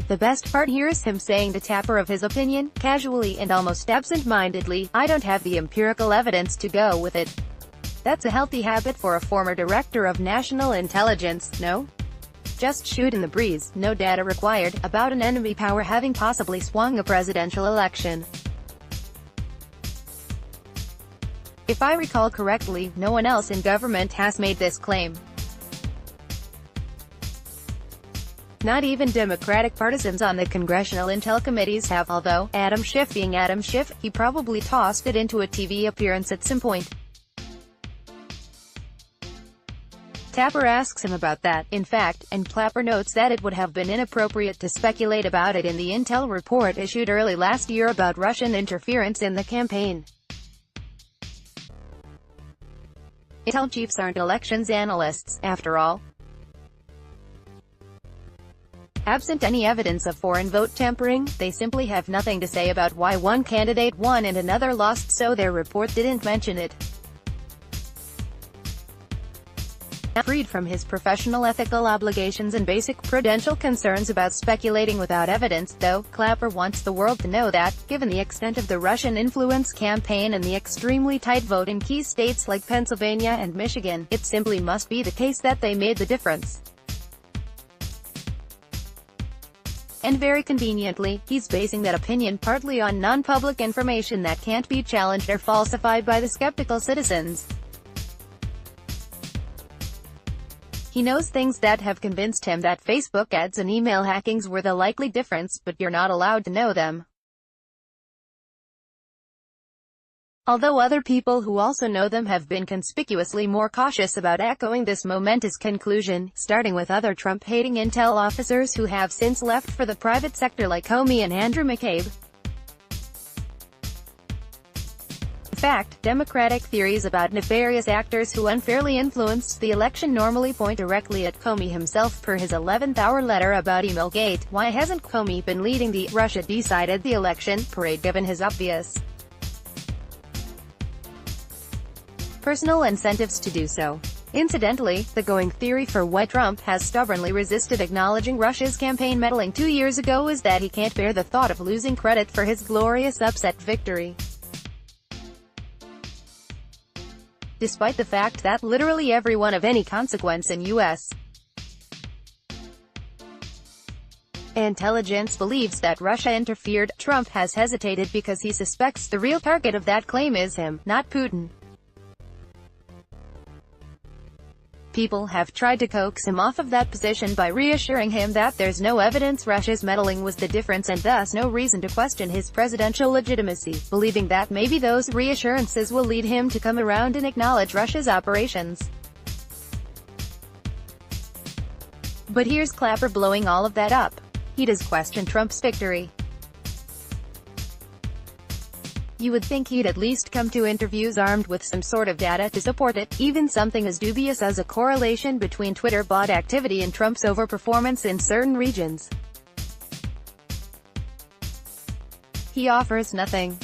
The best part here is him saying to Tapper of his opinion, casually and almost absent-mindedly, "I don't have the empirical evidence to go with it." That's a healthy habit for a former director of national intelligence, no? Just shoot in the breeze, no data required, about an enemy power having possibly swung a presidential election. If I recall correctly, no one else in government has made this claim. Not even Democratic partisans on the congressional intel committees have, although, Adam Schif being Adam Schif, he probably tossed it into a TV appearance at some point. Tapper asks him about that, in fact, and Clapper notes that it would have been inappropriate to speculate about it in the intel report issued early last year about Russian interference in the campaign. Intel chiefs aren't elections analysts, after all. Absent any evidence of foreign vote tampering, they simply have nothing to say about why one candidate won and another lost, so their report didn't mention it. Freed from his professional ethical obligations and basic prudential concerns about speculating without evidence, though, Clapper wants the world to know that, given the extent of the Russian influence campaign and the extremely tight vote in key states like Pennsylvania and Michigan, it simply must be the case that they made the difference. And very conveniently, he's basing that opinion partly on non-public information that can't be challenged or falsified by the skeptical citizens. He knows things that have convinced him that Facebook ads and email hackings were the likely difference, but you're not allowed to know them. Although other people who also know them have been conspicuously more cautious about echoing this momentous conclusion, starting with other Trump-hating intel officers who have since left for the private sector like Comey and Andrew McCabe. In fact, Democratic theories about nefarious actors who unfairly influenced the election normally point directly at Comey himself per his 11th-hour letter about Emailgate. Why hasn't Comey been leading the "Russia decided the election" parade given his obvious personal incentives to do so? Incidentally, the going theory for why Trump has stubbornly resisted acknowledging Russia's campaign meddling 2 years ago is that he can't bear the thought of losing credit for his glorious upset victory. Despite the fact that literally everyone of any consequence in U.S. intelligence believes that Russia interfered, Trump has hesitated because he suspects the real target of that claim is him, not Putin. People have tried to coax him off of that position by reassuring him that there's no evidence Russia's meddling was the difference and thus no reason to question his presidential legitimacy, believing that maybe those reassurances will lead him to come around and acknowledge Russia's operations. But here's Clapper blowing all of that up. He does question Trump's victory. You would think he'd at least come to interviews armed with some sort of data to support it, even something as dubious as a correlation between Twitter bot activity and Trump's overperformance in certain regions. He offers nothing.